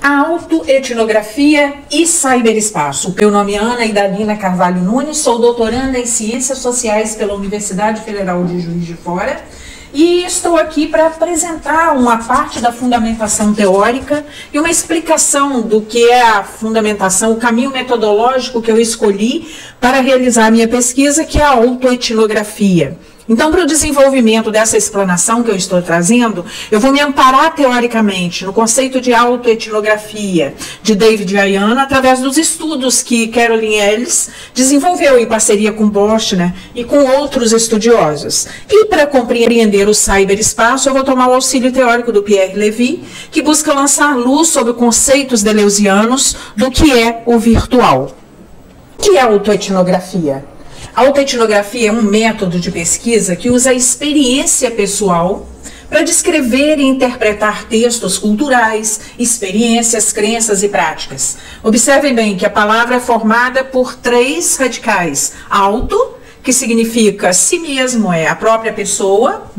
Autoetnografia e Cyberespaço. Meu nome é Ana Idalina Carvalho Nunes, sou doutoranda em Ciências Sociais pela Universidade Federal de Juiz de Fora e estou aqui para apresentar uma parte da fundamentação teórica e uma explicação do que é a fundamentação, o caminho metodológico que eu escolhi para realizar a minha pesquisa, que é a autoetnografia. Então, para o desenvolvimento dessa explanação que eu estou trazendo, eu vou me amparar teoricamente no conceito de autoetnografia de David Ayana, através dos estudos que Caroline Ellis desenvolveu em parceria com Bochner e com outros estudiosos. E para compreender o cyberespaço, eu vou tomar o auxílio teórico do Pierre Levy, que busca lançar luz sobre conceitos deleuzianos do que é o virtual. O que é autoetnografia? A autoetnografia é um método de pesquisa que usa a experiência pessoal para descrever e interpretar textos culturais, experiências, crenças e práticas. Observem bem que a palavra é formada por três radicais. Auto, que significa si mesmo, é a própria pessoa.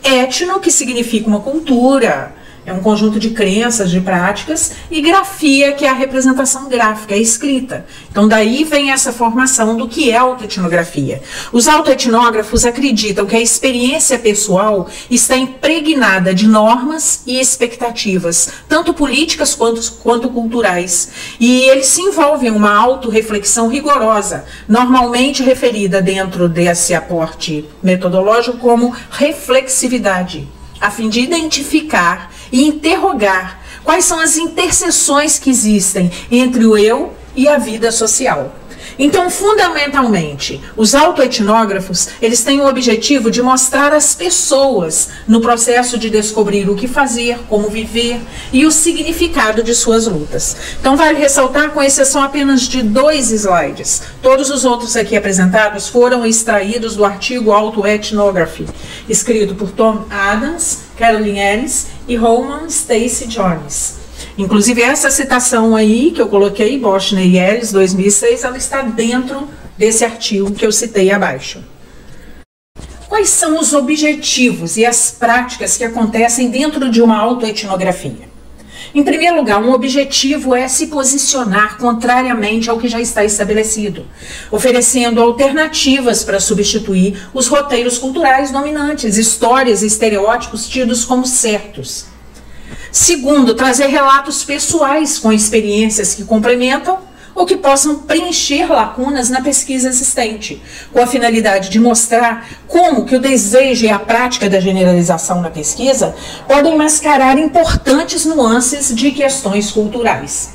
Etno, que significa uma cultura, é um conjunto de crenças, de práticas, e grafia, que é a representação gráfica, a escrita. Então, daí vem essa formação do que é autoetnografia. Os autoetnógrafos acreditam que a experiência pessoal está impregnada de normas e expectativas, tanto políticas quanto culturais. E eles se envolvem em uma autorreflexão rigorosa, normalmente referida dentro desse aporte metodológico como reflexividade, a fim de identificar e interrogar quais são as interseções que existem entre o eu e a vida social. Então, fundamentalmente, os autoetnógrafos, eles têm o objetivo de mostrar as pessoas no processo de descobrir o que fazer, como viver e o significado de suas lutas. Então, vale ressaltar, com exceção apenas de 2 slides, todos os outros aqui apresentados foram extraídos do artigo Autoethnography, escrito por Tom Adams, Caroline Ellis e Roman Stacy Jones. Inclusive, essa citação aí que eu coloquei, Bochner e Ellis, 2006, ela está dentro desse artigo que eu citei abaixo. Quais são os objetivos e as práticas que acontecem dentro de uma autoetnografia? Em primeiro lugar, um objetivo é se posicionar contrariamente ao que já está estabelecido, oferecendo alternativas para substituir os roteiros culturais dominantes, histórias e estereótipos tidos como certos. Segundo, trazer relatos pessoais com experiências que complementam ou que possam preencher lacunas na pesquisa existente, com a finalidade de mostrar como que o desejo e a prática da generalização na pesquisa podem mascarar importantes nuances de questões culturais.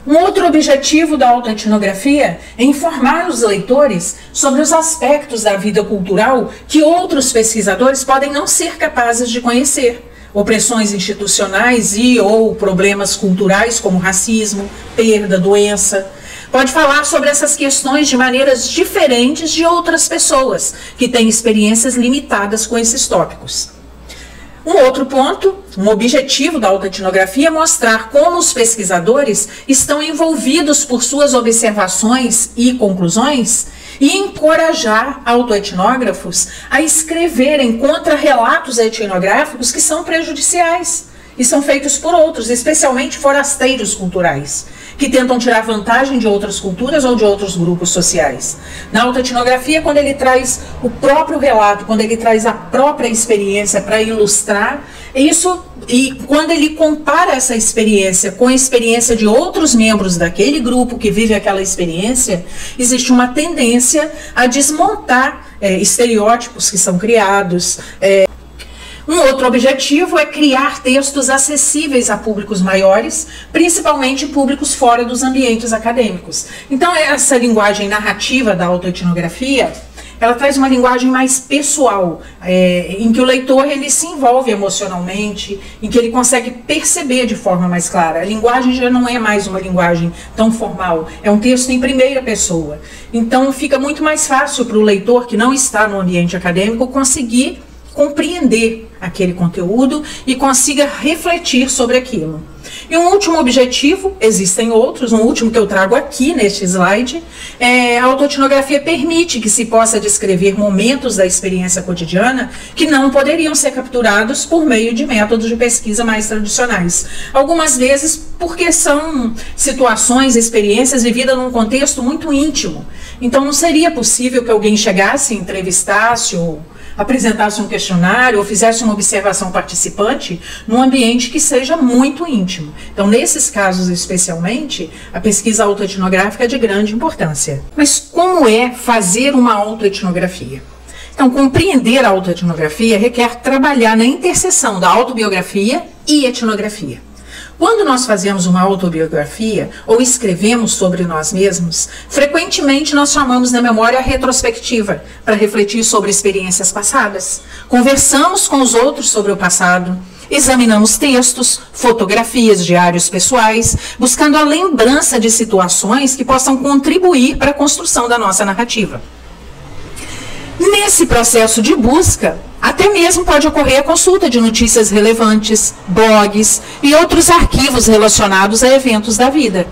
Um outro objetivo da autoetnografia é informar os leitores sobre os aspectos da vida cultural que outros pesquisadores podem não ser capazes de conhecer. Opressões institucionais ou problemas culturais como racismo, perda, doença. Pode falar sobre essas questões de maneiras diferentes de outras pessoas que têm experiências limitadas com esses tópicos. Um outro ponto, um objetivo da autoetnografia é mostrar como os pesquisadores estão envolvidos por suas observações e conclusões e encorajar autoetnógrafos a escreverem contra-relatos etnográficos que são prejudiciais e são feitos por outros, especialmente forasteiros culturais, que tentam tirar vantagem de outras culturas ou de outros grupos sociais. Na autoetnografia, quando ele traz o próprio relato, quando ele traz a própria experiência para ilustrar isso, e quando ele compara essa experiência com a experiência de outros membros daquele grupo que vive aquela experiência, existe uma tendência a desmontar estereótipos que são criados. Um outro objetivo é criar textos acessíveis a públicos maiores, principalmente públicos fora dos ambientes acadêmicos. Então, essa linguagem narrativa da autoetnografia, ela traz uma linguagem mais pessoal, em que o leitor ele se envolve emocionalmente, em que ele consegue perceber de forma mais clara. A linguagem já não é mais uma linguagem tão formal, é um texto em primeira pessoa. Então, fica muito mais fácil para o leitor que não está no ambiente acadêmico conseguir compreender aquele conteúdo e consiga refletir sobre aquilo. E um último objetivo, existem outros, um último que eu trago aqui neste slide, a autoetnografia permite que se possa descrever momentos da experiência cotidiana que não poderiam ser capturados por meio de métodos de pesquisa mais tradicionais. Algumas vezes porque são situações, experiências vividas num contexto muito íntimo. Então não seria possível que alguém chegasse, entrevistasse ou apresentasse um questionário ou fizesse uma observação participante num ambiente que seja muito íntimo. Então, nesses casos especialmente, a pesquisa autoetnográfica é de grande importância. Mas como é fazer uma autoetnografia? Então, compreender a autoetnografia requer trabalhar na interseção da autobiografia e etnografia. Quando nós fazemos uma autobiografia ou escrevemos sobre nós mesmos, frequentemente nós chamamos na memória retrospectiva para refletir sobre experiências passadas. Conversamos com os outros sobre o passado, examinamos textos, fotografias, diários pessoais, buscando a lembrança de situações que possam contribuir para a construção da nossa narrativa. Nesse processo de busca, até mesmo pode ocorrer a consulta de notícias relevantes, blogs e outros arquivos relacionados a eventos da vida.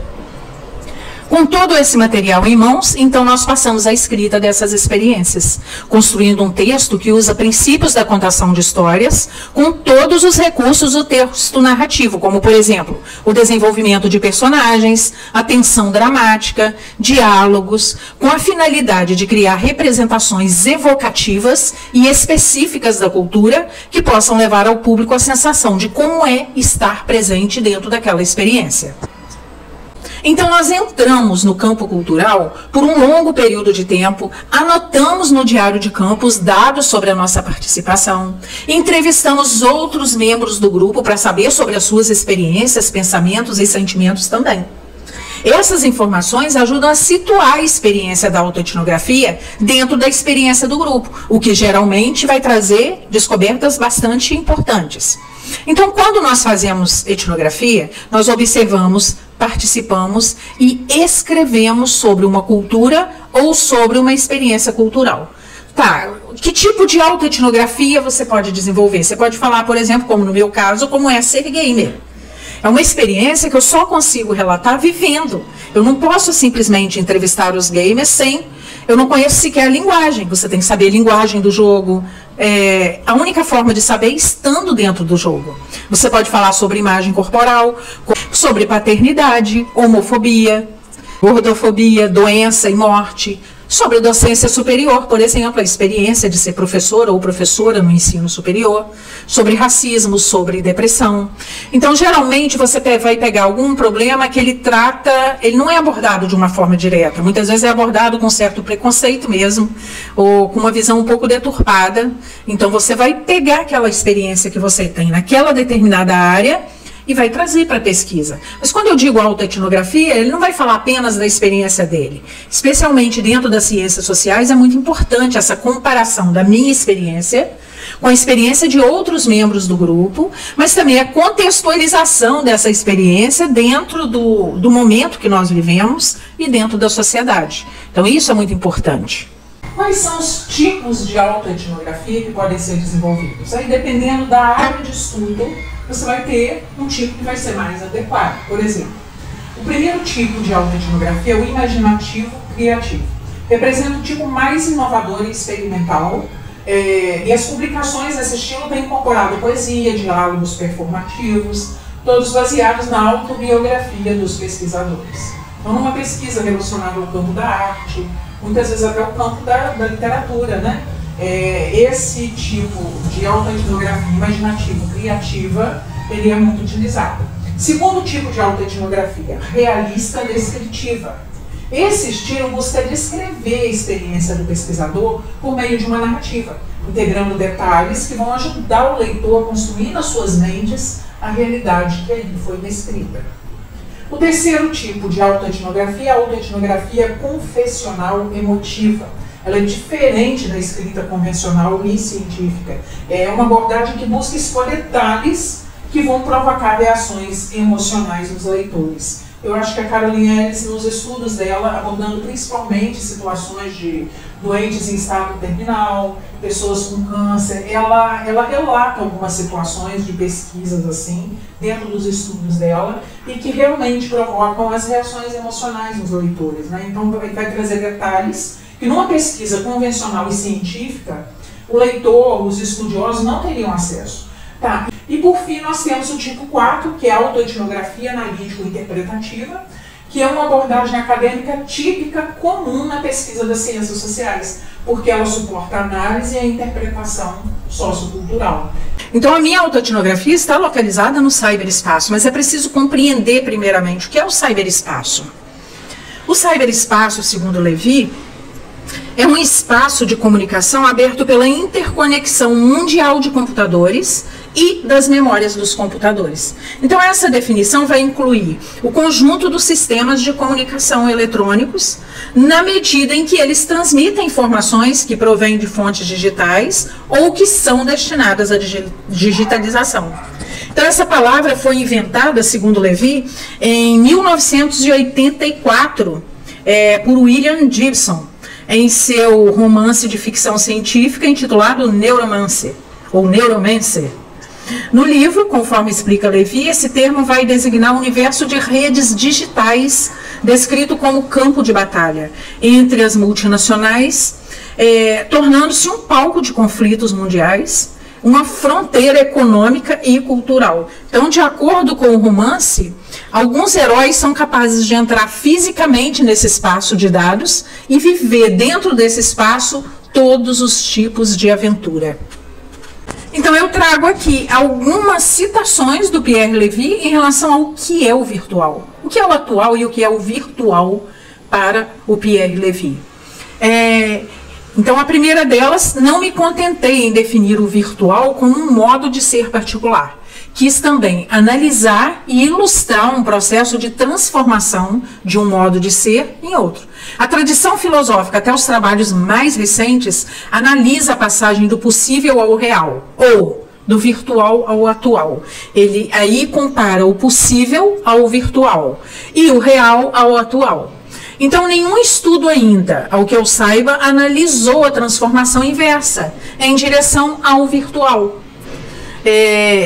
Com todo esse material em mãos, então nós passamos à escrita dessas experiências, construindo um texto que usa princípios da contação de histórias, com todos os recursos do texto narrativo, como, por exemplo, o desenvolvimento de personagens, a tensão dramática, diálogos, com a finalidade de criar representações evocativas e específicas da cultura que possam levar ao público a sensação de como é estar presente dentro daquela experiência. Então, nós entramos no campo cultural por um longo período de tempo, anotamos no diário de campo os dados sobre a nossa participação, entrevistamos outros membros do grupo para saber sobre as suas experiências, pensamentos e sentimentos também. Essas informações ajudam a situar a experiência da autoetnografia dentro da experiência do grupo, o que geralmente vai trazer descobertas bastante importantes. Então, quando nós fazemos etnografia, nós observamos, participamos e escrevemos sobre uma cultura ou sobre uma experiência cultural. Tá, que tipo de autoetnografia você pode desenvolver? Você pode falar, por exemplo, como no meu caso, como é ser gamer. É uma experiência que eu só consigo relatar vivendo. Eu não posso simplesmente entrevistar os gamers sem... Eu não conheço sequer a linguagem. Você tem que saber a linguagem do jogo. A única forma de saber é estando dentro do jogo. Você pode falar sobre imagem corporal, sobre paternidade, homofobia, gordofobia, doença e morte, sobre docência superior, por exemplo, a experiência de ser professor ou professora no ensino superior, sobre racismo, sobre depressão. Então, geralmente, você vai pegar algum problema que ele não é abordado de uma forma direta, muitas vezes é abordado com certo preconceito mesmo, ou com uma visão um pouco deturpada. Então, você vai pegar aquela experiência que você tem naquela determinada área e vai trazer para a pesquisa. Mas quando eu digo autoetnografia, ele não vai falar apenas da experiência dele. Especialmente dentro das ciências sociais, é muito importante essa comparação da minha experiência com a experiência de outros membros do grupo, mas também a contextualização dessa experiência dentro do momento que nós vivemos e dentro da sociedade. Então isso é muito importante. Quais são os tipos de autoetnografia que podem ser desenvolvidos? Aí, dependendo da área de estudo, você vai ter um tipo que vai ser mais adequado. Por exemplo, o primeiro tipo de autoetnografia é o imaginativo criativo. Representa o tipo mais inovador e experimental, e as publicações desse estilo têm incorporado poesia, diálogos performativos, todos baseados na autobiografia dos pesquisadores. Então, numa pesquisa relacionada ao campo da arte, muitas vezes até o campo da literatura, né? Esse tipo de autoetnografia imaginativo criativa, ele é muito utilizado. Segundo tipo de autoetnografia, realista descritiva. Esse estilo busca descrever a experiência do pesquisador por meio de uma narrativa, integrando detalhes que vão ajudar o leitor a construir nas suas mentes a realidade que ali foi descrita. O terceiro tipo de autoetnografia é a autoetnografia confessional emotiva. Ela é diferente da escrita convencional e científica. É uma abordagem que busca expor detalhes que vão provocar reações emocionais nos leitores. Eu acho que a Caroline Ellis, nos estudos dela, abordando principalmente situações de doentes em estado terminal, pessoas com câncer, ela relata algumas situações de pesquisas assim, dentro dos estudos dela, e que realmente provocam as reações emocionais dos leitores, né? Então vai trazer detalhes que numa pesquisa convencional e científica, o leitor, os estudiosos não teriam acesso. Tá. E por fim nós temos o tipo 4, que é a autoetnografia analítico-interpretativa, que é uma abordagem acadêmica típica comum na pesquisa das ciências sociais, porque ela suporta a análise e a interpretação sociocultural. Então a minha autoetnografia está localizada no cyberespaço, mas é preciso compreender primeiramente o que é o cyberespaço. O cyberespaço, segundo Levy, é um espaço de comunicação aberto pela interconexão mundial de computadores e das memórias dos computadores. Então essa definição vai incluir o conjunto dos sistemas de comunicação eletrônicos, na medida em que eles transmitem informações que provêm de fontes digitais ou que são destinadas à digitalização. Então essa palavra foi inventada, segundo Levy, em 1984 por William Gibson, em seu romance de ficção científica intitulado Neuromancer, ou Neuromancer. No livro, conforme explica Levy, esse termo vai designar o universo de redes digitais descrito como campo de batalha entre as multinacionais, tornando-se um palco de conflitos mundiais, uma fronteira econômica e cultural. Então, de acordo com o romance, alguns heróis são capazes de entrar fisicamente nesse espaço de dados e viver dentro desse espaço todos os tipos de aventura. Então eu trago aqui algumas citações do Pierre Levy em relação ao que é o virtual. O que é o atual e o que é o virtual para o Pierre Levy. Então a primeira delas, não me contentei em definir o virtual como um modo de ser particular. Quis também analisar e ilustrar um processo de transformação de um modo de ser em outro. A tradição filosófica, até os trabalhos mais recentes, analisa a passagem do possível ao real, ou do virtual ao atual. Ele aí compara o possível ao virtual e o real ao atual. Então, nenhum estudo ainda, ao que eu saiba, analisou a transformação inversa, em direção ao virtual.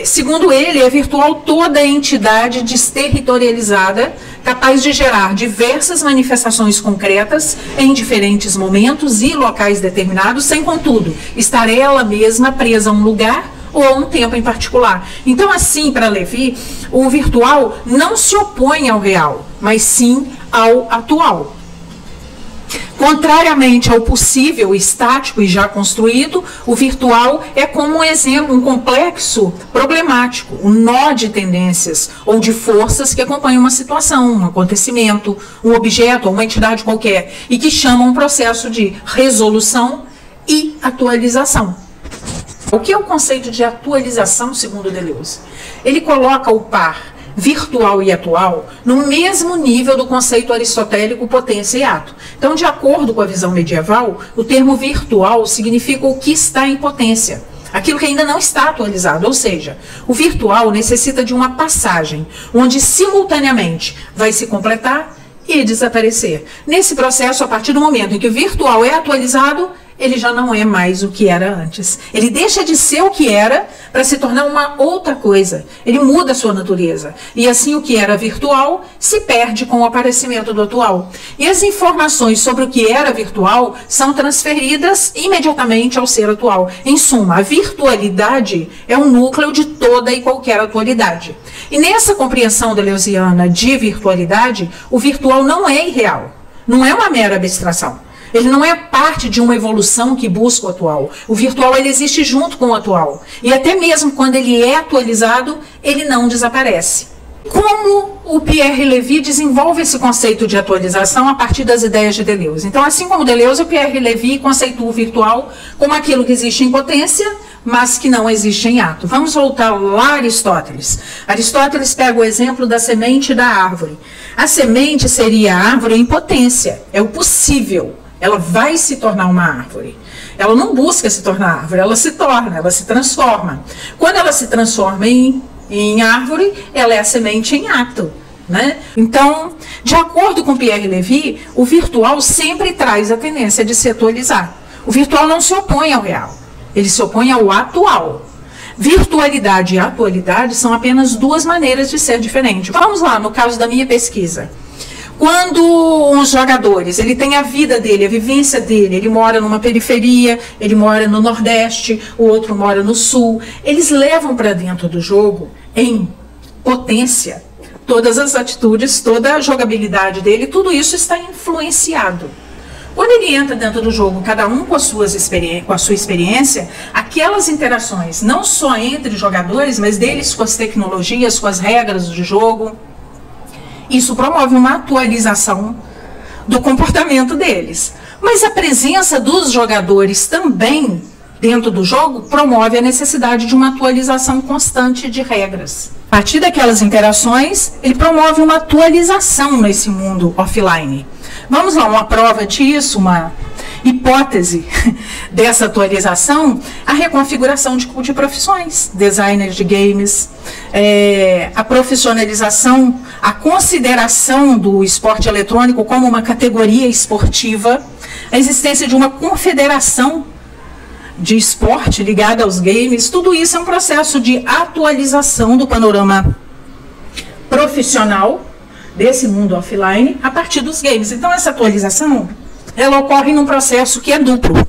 Segundo ele, é virtual toda entidade desterritorializada, capaz de gerar diversas manifestações concretas em diferentes momentos e locais determinados, sem, contudo, estar ela mesma presa a um lugar ou a um tempo em particular. Então, assim, para Levy, o virtual não se opõe ao real, mas sim ao atual. Contrariamente ao possível, estático e já construído, o virtual é como um exemplo, um complexo problemático, um nó de tendências ou de forças que acompanham uma situação, um acontecimento, um objeto ou uma entidade qualquer e que chamam um processo de resolução e atualização. O que é o conceito de atualização, segundo Deleuze? Ele coloca o par virtual e atual no mesmo nível do conceito aristotélico potência e ato. Então, de acordo com a visão medieval, o termo virtual significa o que está em potência, aquilo que ainda não está atualizado, ou seja, o virtual necessita de uma passagem, onde simultaneamente vai se completar e desaparecer. Nesse processo, a partir do momento em que o virtual é atualizado, ele já não é mais o que era antes. Ele deixa de ser o que era para se tornar uma outra coisa. Ele muda a sua natureza. E assim o que era virtual se perde com o aparecimento do atual. E as informações sobre o que era virtual são transferidas imediatamente ao ser atual. Em suma, a virtualidade é o núcleo de toda e qualquer atualidade. E nessa compreensão deleuziana de virtualidade, o virtual não é irreal. Não é uma mera abstração. Ele não é parte de uma evolução que busca o atual. O virtual, ele existe junto com o atual. E até mesmo quando ele é atualizado, ele não desaparece. Como o Pierre Levy desenvolve esse conceito de atualização a partir das ideias de Deleuze? Então, assim como Deleuze, o Pierre Levy conceitua o virtual como aquilo que existe em potência, mas que não existe em ato. Vamos voltar lá a Aristóteles. Aristóteles pega o exemplo da semente da árvore. A semente seria a árvore em potência, é o possível. Ela vai se tornar uma árvore. Ela não busca se tornar árvore, ela se torna, ela se transforma. Quando ela se transforma em árvore, ela é a semente em ato. né? Então, de acordo com Pierre Levy, o virtual sempre traz a tendência de se atualizar. O virtual não se opõe ao real, ele se opõe ao atual. Virtualidade e atualidade são apenas duas maneiras de ser diferente. Vamos lá, no caso da minha pesquisa. Quando um jogador, ele tem a vida dele, a vivência dele, ele mora numa periferia, ele mora no Nordeste, o outro mora no Sul, eles levam para dentro do jogo, em potência, todas as atitudes, toda a jogabilidade dele, tudo isso está influenciado. Quando ele entra dentro do jogo, cada um com a sua experiência, aquelas interações, não só entre jogadores, mas deles com as tecnologias, com as regras do jogo, isso promove uma atualização do comportamento deles. Mas a presença dos jogadores também dentro do jogo promove a necessidade de uma atualização constante de regras. A partir daquelas interações, ele promove uma atualização nesse mundo offline. Vamos lá, uma prova disso, uma hipótese dessa atualização, a reconfiguração de profissões, designers de games, a profissionalização, a consideração do esporte eletrônico como uma categoria esportiva, a existência de uma confederação de esporte ligada aos games, tudo isso é um processo de atualização do panorama profissional desse mundo offline a partir dos games. Então essa atualização, ela ocorre num processo que é duplo.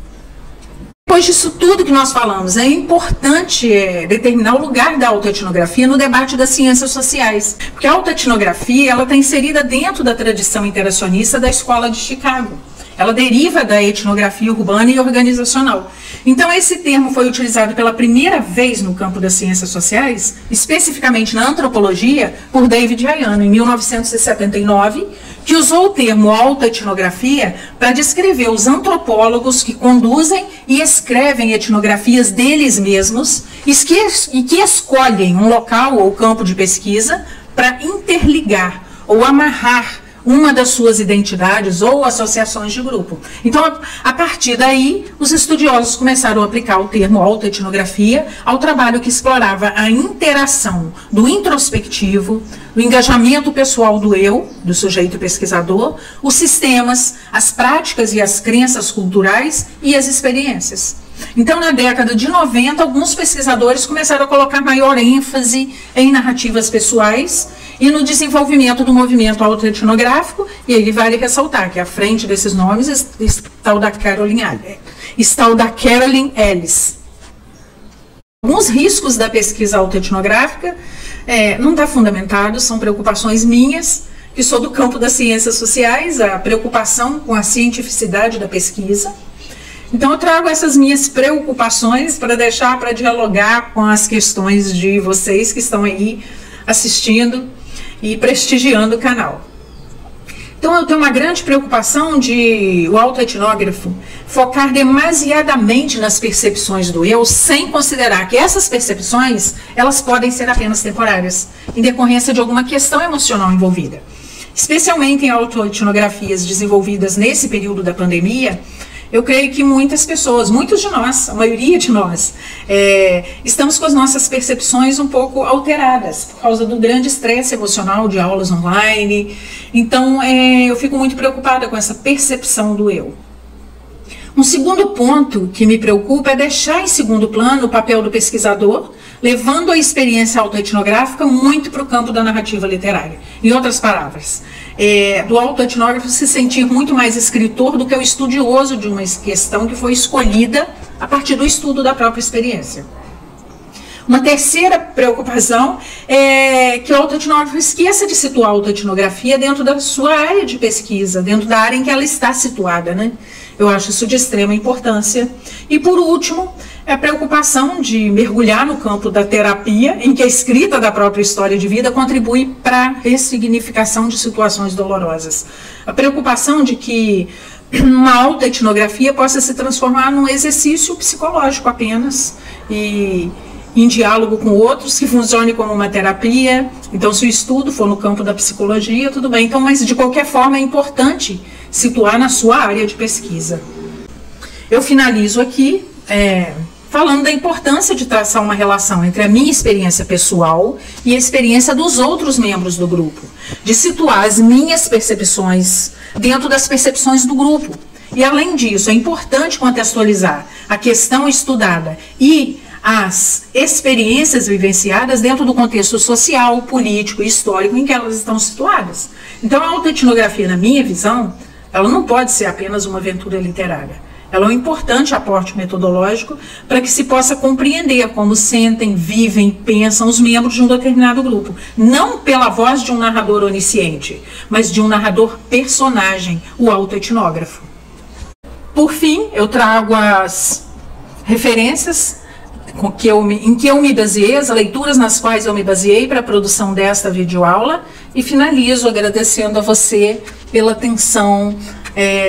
Depois disso tudo que nós falamos, é importante determinar o lugar da autoetnografia no debate das ciências sociais, porque a autoetnografia ela está inserida dentro da tradição interacionista da Escola de Chicago. Ela deriva da etnografia urbana e organizacional. Então, esse termo foi utilizado pela primeira vez no campo das ciências sociais, especificamente na antropologia, por David Ayano, em 1979, que usou o termo autoetnografia para descrever os antropólogos que conduzem e escrevem etnografias deles mesmos e que escolhem um local ou campo de pesquisa para interligar ou amarrar uma das suas identidades ou associações de grupo. Então, a partir daí, os estudiosos começaram a aplicar o termo autoetnografia ao trabalho que explorava a interação do introspectivo, do engajamento pessoal do eu, do sujeito pesquisador, os sistemas, as práticas e as crenças culturais e as experiências. Então, na década de 90, alguns pesquisadores começaram a colocar maior ênfase em narrativas pessoais e no desenvolvimento do movimento autoetnográfico, e aí vale ressaltar que à frente desses nomes está o da Carolyn Ellis. Alguns riscos da pesquisa autoetnográfica não está fundamentado, são preocupações minhas, que sou do campo das ciências sociais, a preocupação com a cientificidade da pesquisa. Então eu trago essas minhas preocupações para dialogar com as questões de vocês que estão aí assistindo e prestigiando o canal. Então eu tenho uma grande preocupação de o autoetnógrafo focar demasiadamente nas percepções do eu, sem considerar que essas percepções, elas podem ser apenas temporárias, em decorrência de alguma questão emocional envolvida. Especialmente em autoetnografias desenvolvidas nesse período da pandemia, eu creio que muitas pessoas, muitos de nós, a maioria de nós, estamos com as nossas percepções um pouco alteradas por causa do grande estresse emocional de aulas online. Então, eu fico muito preocupada com essa percepção do eu. Um segundo ponto que me preocupa é deixar em segundo plano o papel do pesquisador, levando a experiência autoetnográfica muito para o campo da narrativa literária. Em outras palavras, do autoetnógrafo se sentir muito mais escritor do que o estudioso de uma questão que foi escolhida a partir do estudo da própria experiência. Uma terceira preocupação é que o autoetnógrafo esqueça de situar a autoetnografia dentro da sua área de pesquisa, dentro da área em que ela está situada, né? Eu acho isso de extrema importância. E por último, a preocupação de mergulhar no campo da terapia, em que a escrita da própria história de vida contribui para a ressignificação de situações dolorosas. A preocupação de que uma autoetnografia possa se transformar num exercício psicológico apenas, e em diálogo com outros, que funcione como uma terapia. Então, se o estudo for no campo da psicologia, tudo bem. Então, mas de qualquer forma é importante situar na sua área de pesquisa. Eu finalizo aqui falando da importância de traçar uma relação entre a minha experiência pessoal e a experiência dos outros membros do grupo, de situar as minhas percepções dentro das percepções do grupo. E, além disso, é importante contextualizar a questão estudada e as experiências vivenciadas dentro do contexto social, político e histórico em que elas estão situadas. Então, a autoetnografia, na minha visão, ela não pode ser apenas uma aventura literária. Ela é um importante aporte metodológico para que se possa compreender como sentem, vivem, pensam os membros de um determinado grupo. Não pela voz de um narrador onisciente, mas de um narrador personagem, o autoetnógrafo. Por fim, eu trago as referências em que eu me baseei, as leituras nas quais eu me baseei para a produção desta videoaula, e finalizo agradecendo a você pela atenção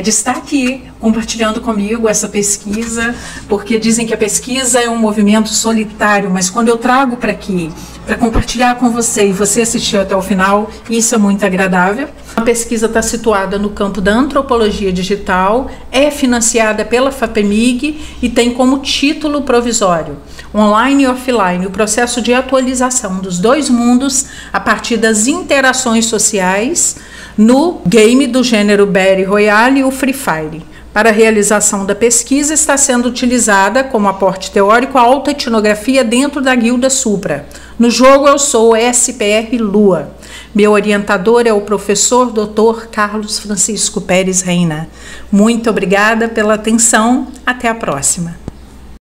de estar aqui compartilhando comigo essa pesquisa, porque dizem que a pesquisa é um movimento solitário, mas quando eu trago para aqui, para compartilhar com você e você assistir até o final, isso é muito agradável. A pesquisa está situada no campo da antropologia digital, é financiada pela FAPEMIG e tem como título provisório Online e Offline, o processo de atualização dos dois mundos a partir das interações sociais no game do gênero Battle Royale e o Free Fire. Para a realização da pesquisa está sendo utilizada como aporte teórico a autoetnografia dentro da Guilda Supra. No jogo eu sou SPR Lua. Meu orientador é o professor Dr. Carlos Francisco Pérez Reina. Muito obrigada pela atenção. Até a próxima.